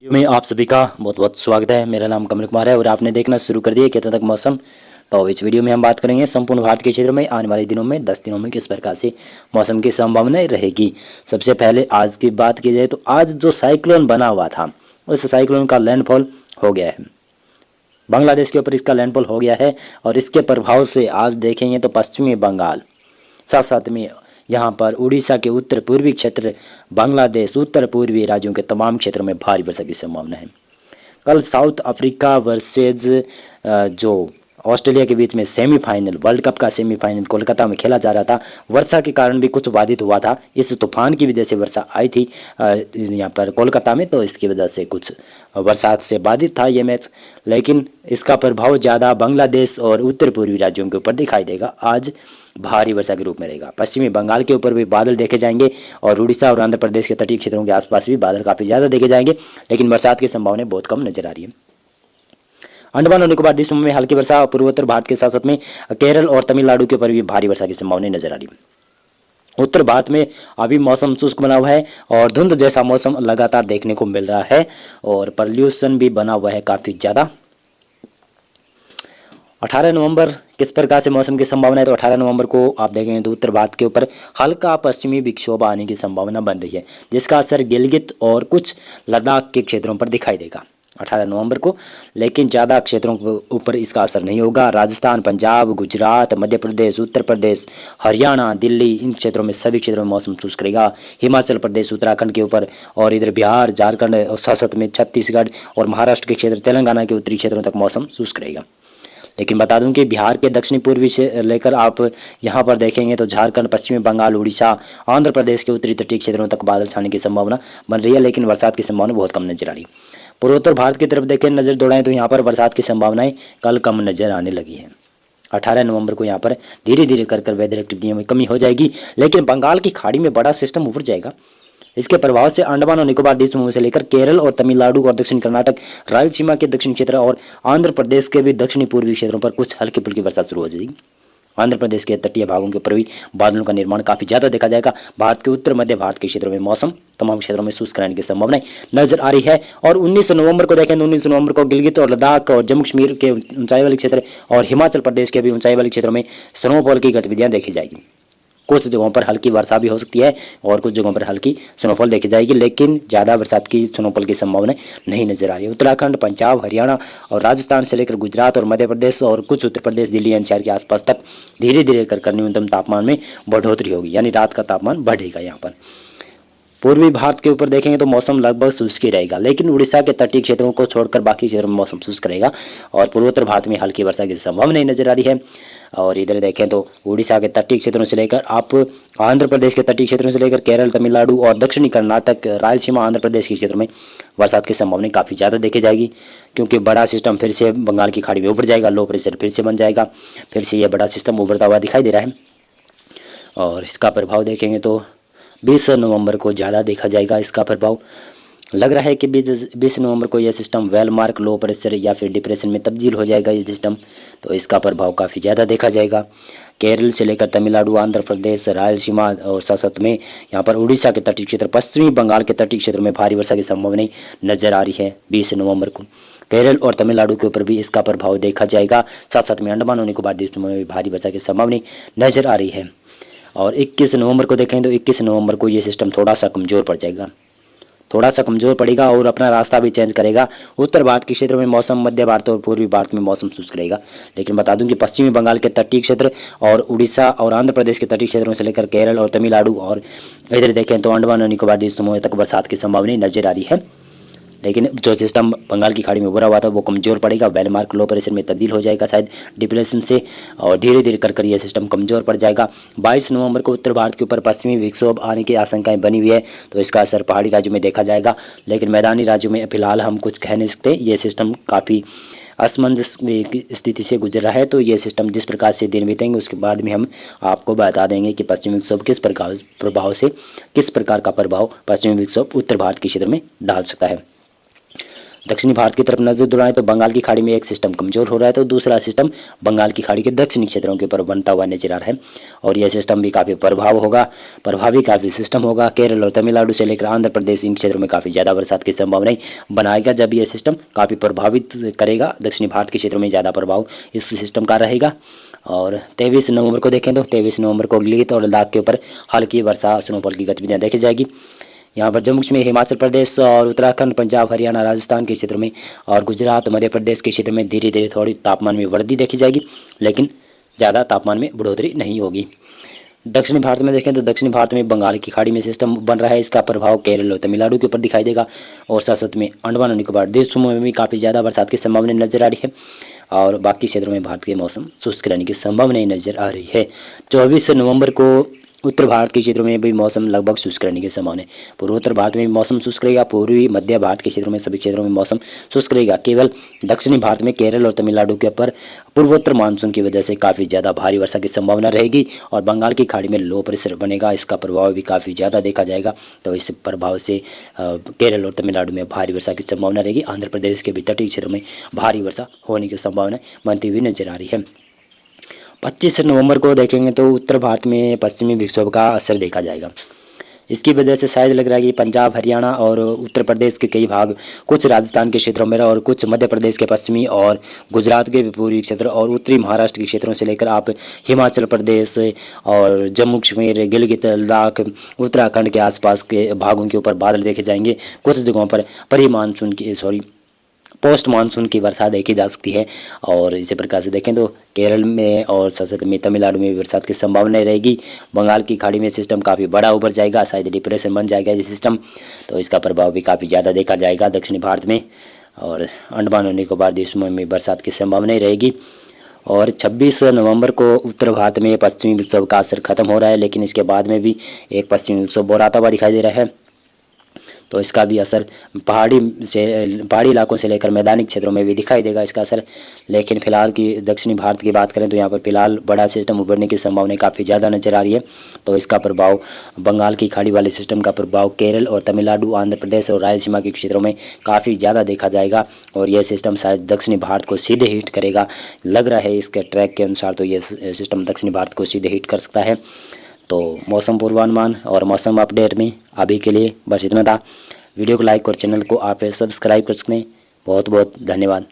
Video में आप सभी का बहुत बहुत स्वागत है। मेरा नाम कमल कुमार है और आपने देखना शुरू कर दिया कितना तक मौसम। तो इस वीडियो में हम बात करेंगे संपूर्ण भारत के क्षेत्र में आने वाले दिनों में 10 दिनों में किस प्रकार से मौसम की संभावनाएं रहेगी। सबसे पहले आज की बात की जाए तो आज जो साइक्लोन बना हुआ था उस साइक्लोन का लैंडफॉल हो गया है, बांग्लादेश के ऊपर इसका लैंडफॉल हो गया है। और इसके प्रभाव से आज देखेंगे तो पश्चिमी बंगाल, साथ साथ में यहाँ पर उड़ीसा के उत्तर पूर्वी क्षेत्र, बांग्लादेश, उत्तर पूर्वी राज्यों के तमाम क्षेत्रों में भारी वर्षा की संभावना है। कल साउथ अफ्रीका वर्सेज जो ऑस्ट्रेलिया के बीच में सेमीफाइनल, वर्ल्ड कप का सेमीफाइनल कोलकाता में खेला जा रहा था, वर्षा के कारण भी कुछ बाधित हुआ था। इस तूफान की वजह से वर्षा आई थी यहाँ पर कोलकाता में, तो इसकी वजह से कुछ बरसात से बाधित था ये मैच। लेकिन इसका प्रभाव ज़्यादा बांग्लादेश और उत्तर पूर्वी राज्यों के ऊपर दिखाई देगा। आज भारी वर्षा के रूप में रहेगा। पश्चिमी बंगाल के ऊपर भी बादल देखे जाएंगे और उड़ीसा और आंध्र प्रदेश के तटीय क्षेत्रों के आसपास भी बादल काफ़ी ज़्यादा देखे जाएंगे, लेकिन बरसात की संभावना बहुत कम नजर आ रही है। अंडमान और निकोबार द्वीप समूह में हल्की वर्षा और पूर्वोत्तर भारत के साथ साथ में केरल और तमिलनाडु के ऊपर भी भारी वर्षा की संभावना नजर आ रही है। उत्तर भारत में अभी मौसम शुष्क बना हुआ है और धुंध जैसा मौसम लगातार देखने को मिल रहा है और पॉल्यूशन भी बना हुआ है काफ़ी ज़्यादा। 18 नवंबर किस प्रकार से मौसम की संभावना है, तो 18 नवंबर को आप देखेंगे तो उत्तर भारत के ऊपर हल्का पश्चिमी विक्षोभ आने की संभावना बन रही है, जिसका असर गिलगित और कुछ लद्दाख के क्षेत्रों पर दिखाई देगा 18 नवंबर को। लेकिन ज़्यादा क्षेत्रों के ऊपर इसका असर नहीं होगा। राजस्थान, पंजाब, गुजरात, मध्य प्रदेश, उत्तर प्रदेश, हरियाणा, दिल्ली, इन क्षेत्रों में सभी क्षेत्रों में मौसम शुष्क रहेगा। हिमाचल प्रदेश, उत्तराखंड के ऊपर और इधर बिहार, झारखंड और साथ में छत्तीसगढ़ और महाराष्ट्र के क्षेत्र, तेलंगाना के उत्तरी क्षेत्रों तक मौसम शुष्क रहेगा। लेकिन बता दूं कि बिहार के दक्षिणी पूर्वी से लेकर आप यहाँ पर देखेंगे तो झारखंड, पश्चिमी बंगाल, उड़ीसा, आंध्र प्रदेश के उत्तरी तटीय क्षेत्रों तक बादल छाने की संभावना बन रही है, लेकिन बरसात की संभावना बहुत कम नजर आ रही है। पूर्वोत्तर भारत की तरफ देखें, नजर दौड़ाएं तो यहाँ पर बरसात की संभावनाएं कल कम नजर आने लगी है। 18 नवंबर को यहाँ पर धीरे धीरे कर वेदर एक्टिविटी में कमी हो जाएगी, लेकिन बंगाल की खाड़ी में बड़ा सिस्टम उभर जाएगा। इसके प्रभाव से अंडमान और निकोबार द्वीप समूह से लेकर केरल और तमिलनाडु और दक्षिण कर्नाटक, रायलसीमा के दक्षिण क्षेत्र और आंध्र प्रदेश के भी दक्षिणी पूर्वी क्षेत्रों पर कुछ हल्की फुल्की वर्षा शुरू हो जाएगी। आंध्र प्रदेश के तटीय भागों के ऊपर भी बादलों का निर्माण काफी ज्यादा देखा जाएगा। भारत के उत्तर मध्य भारत के क्षेत्रों में मौसम तमाम क्षेत्रों में शुष्क रहने की संभावना नजर आ रही है। और 19 नवंबर को देखें तो 19 नवंबर को गिलगित और लद्दाख और जम्मू कश्मीर के ऊंचाई वाले क्षेत्र और हिमाचल प्रदेश के भी ऊंचाई वाले क्षेत्रों में स्नोफॉल की गतिविधियां देखी जाएगी। कुछ जगहों पर हल्की वर्षा भी हो सकती है और कुछ जगहों पर हल्की स्नोफॉल देखी जाएगी, लेकिन ज़्यादा बरसात की स्नोफॉल की संभावना नहीं नजर आ रही है। उत्तराखंड, पंजाब, हरियाणा और राजस्थान से लेकर गुजरात और मध्य प्रदेश और कुछ उत्तर प्रदेश, दिल्ली एनसीआर के आसपास तक धीरे धीरे कर न्यूनतम तापमान में बढ़ोतरी होगी, यानी रात का तापमान बढ़ेगा। यहाँ पर पूर्वी भारत के ऊपर देखेंगे तो मौसम लगभग शुष्क ही रहेगा, लेकिन उड़ीसा के तटीय क्षेत्रों को छोड़कर बाकी क्षेत्रों में मौसम शुष्क रहेगा और पूर्वोत्तर भारत में हल्की वर्षा की संभावना नहीं नजर आ रही है। और इधर देखें तो उड़ीसा के तटीय क्षेत्रों से लेकर आप आंध्र प्रदेश के तटीय क्षेत्रों से लेकर केरल, तमिलनाडु और दक्षिणी कर्नाटक, रायलसीमा, आंध्र प्रदेश के क्षेत्रों में बरसात की संभावना काफ़ी ज़्यादा देखी जाएगी, क्योंकि बड़ा सिस्टम फिर से बंगाल की खाड़ी में उभर जाएगा, लो प्रेशर फिर से बन जाएगा, फिर से यह बड़ा सिस्टम उभरता हुआ दिखाई दे रहा है। और इसका प्रभाव देखेंगे तो 20 नवंबर को ज़्यादा देखा जाएगा। इसका प्रभाव लग रहा है कि 20 नवंबर को यह सिस्टम वेलमार्क लो प्रेशर या फिर डिप्रेशन में तब्दील हो जाएगा ये सिस्टम, तो इसका प्रभाव काफ़ी ज़्यादा देखा जाएगा। केरल से लेकर तमिलनाडु, आंध्र प्रदेश, रायलसीमा और साथ में यहाँ पर उड़ीसा के तटीय क्षेत्र, पश्चिमी बंगाल के तटीय क्षेत्र में भारी वर्षा की संभावना नजर आ रही है। 20 नवंबर को केरल और तमिलनाडु के ऊपर भी इसका प्रभाव देखा जाएगा। साथ में अंडमान और निकोबार द्वीप समूह में भी भारी वर्षा की संभावना नजर आ रही है। और 21 नवंबर को देखें तो 21 नवंबर को ये सिस्टम थोड़ा सा कमज़ोर पड़ जाएगा, थोड़ा सा कमज़ोर पड़ेगा और अपना रास्ता भी चेंज करेगा। उत्तर भारत के क्षेत्र में मौसम, मध्य भारत और पूर्वी भारत में मौसम शुष्क रहेगा, लेकिन बता दूं कि पश्चिमी बंगाल के तटीय क्षेत्र और उड़ीसा और आंध्र प्रदेश के तटीय क्षेत्रों से लेकर केरल और तमिलनाडु और इधर देखें तो अंडमान और निकोबार द्वीप समूह तक बरसात की संभावना नजर आ रही है। लेकिन जो सिस्टम बंगाल की खाड़ी में उभरा हुआ था वो कमज़ोर पड़ेगा, वेलमार्क लो प्रेशर में तब्दील हो जाएगा शायद डिप्रेशन से, और धीरे धीरे कर यह सिस्टम कमज़ोर पड़ जाएगा। 22 नवंबर को उत्तर भारत के ऊपर पश्चिमी विक्षोभ आने की आशंकाएं बनी हुई है, तो इसका असर पहाड़ी राज्यों में देखा जाएगा, लेकिन मैदानी राज्यों में फिलहाल हम कुछ कह नहीं सकते। ये सिस्टम काफ़ी असमंजस स्थिति से गुजर रहा है, तो ये सिस्टम जिस प्रकार से दिन बीतेंगे उसके बाद में हम आपको बता देंगे कि पश्चिमी विक्षोभ किस प्रकार का प्रभाव पश्चिमी विक्षोभ उत्तर भारत के क्षेत्र में डाल सकता है। दक्षिणी भारत की तरफ नजर दौड़ाएं तो बंगाल की खाड़ी में एक सिस्टम कमजोर हो रहा है, तो दूसरा सिस्टम बंगाल की खाड़ी के दक्षिणी क्षेत्रों के ऊपर बनता हुआ नजर आ रहा है, और यह सिस्टम भी काफ़ी प्रभावी काफ़ी सिस्टम होगा। केरल और तमिलनाडु से लेकर आंध्र प्रदेश इन क्षेत्रों में काफ़ी ज़्यादा बरसात की संभावनाएं बनाएगा, जब यह सिस्टम काफ़ी प्रभावित करेगा। दक्षिणी भारत के क्षेत्रों में ज़्यादा प्रभाव इस सिस्टम का रहेगा। और 23 नवंबर को देखें तो 23 नवंबर को गिलगित और लद्दाख के ऊपर हल्की वर्षा स्नोफॉल की गतिविधियां देखी जाएगी। यहाँ पर जम्मू कश्मीर, हिमाचल प्रदेश और उत्तराखंड, पंजाब, हरियाणा, राजस्थान के क्षेत्रों में और गुजरात, मध्य प्रदेश के क्षेत्र में धीरे धीरे थोड़ी तापमान में वृद्धि देखी जाएगी, लेकिन ज़्यादा तापमान में बढ़ोतरी नहीं होगी। दक्षिणी भारत में देखें तो दक्षिणी भारत में बंगाल की खाड़ी में सिस्टम बन रहा है, इसका प्रभाव केरल और तमिलनाडु के ऊपर दिखाई देगा, और साथ साथ में अंडमान और निकोबार द्वीप समूह में भी काफ़ी ज़्यादा बरसात की संभावना नजर आ रही है, और बाकी क्षेत्रों में भारत के मौसम शुष्क रहने की संभावना नजर आ रही है। 24 नवंबर को उत्तर भारत के क्षेत्रों में भी मौसम लगभग शुष्क रहने की संभावना है। पूर्वोत्तर भारत में भी मौसम शुष्क रहेगा, पूर्वी मध्य भारत के क्षेत्रों में सभी क्षेत्रों में मौसम शुष्क रहेगा। केवल दक्षिणी भारत में केरल और तमिलनाडु के ऊपर पूर्वोत्तर मानसून की वजह से काफ़ी ज़्यादा भारी वर्षा की संभावना रहेगी, और बंगाल की खाड़ी में लो प्रेशर बनेगा, इसका प्रभाव भी काफ़ी ज़्यादा देखा जाएगा। तो इस प्रभाव से केरल और तमिलनाडु में भारी वर्षा की संभावना रहेगी। आंध्र प्रदेश के भी तटीय क्षेत्रों में भारी वर्षा होने की संभावना बनती हुई नजर आ रही है। 25 नवंबर को देखेंगे तो उत्तर भारत में पश्चिमी विक्षोभ का असर देखा जाएगा। इसकी वजह से शायद लग रहा है कि पंजाब, हरियाणा और उत्तर प्रदेश के कई भाग, कुछ राजस्थान के क्षेत्रों में और कुछ मध्य प्रदेश के पश्चिमी और गुजरात के पूर्वी क्षेत्र और उत्तरी महाराष्ट्र के क्षेत्रों से लेकर आप हिमाचल प्रदेश और जम्मू कश्मीर, गिलगित, लद्दाख, उत्तराखंड के आसपास के भागों के ऊपर बादल देखे जाएंगे। कुछ जगहों पर पोस्ट मानसून की वर्षा देखी जा सकती है। और इसी प्रकार से देखें तो केरल में और साथ में तमिलनाडु में भी बरसात की संभावना रहेगी। बंगाल की खाड़ी में सिस्टम काफ़ी बड़ा उभर जाएगा, शायद डिप्रेशन बन जाएगा ये सिस्टम, तो इसका प्रभाव भी काफ़ी ज़्यादा देखा जाएगा दक्षिणी भारत में, और अंडमान और निकोबार द्वीप समूह में बरसात की संभावना रहेगी। और 26 नवंबर को उत्तर भारत में पश्चिमी विक्षोभ का असर खत्म हो रहा है, लेकिन इसके बाद में भी एक पश्चिमी विक्षोभ और आता हुआ दिखाई दे रहा है, तो इसका भी असर पहाड़ी इलाकों से लेकर मैदानी क्षेत्रों में भी दिखाई देगा इसका असर। लेकिन फिलहाल की दक्षिणी भारत की बात करें तो यहाँ पर फिलहाल बड़ा सिस्टम उभरने की संभावना काफ़ी ज़्यादा नजर आ रही है, तो इसका प्रभाव बंगाल की खाड़ी वाले सिस्टम का प्रभाव केरल और तमिलनाडु, आंध्र प्रदेश और रायलसीमा के क्षेत्रों में काफ़ी ज़्यादा देखा जाएगा, और यह सिस्टम शायद दक्षिणी भारत को सीधे हिट करेगा। लग रहा है इसके ट्रैक के अनुसार तो यह सिस्टम दक्षिणी भारत को सीधे हिट कर सकता है। तो मौसम पूर्वानुमान और मौसम अपडेट में अभी के लिए बस इतना था। वीडियो को लाइक और चैनल को आप सब्सक्राइब कर सकते हैं। बहुत बहुत धन्यवाद।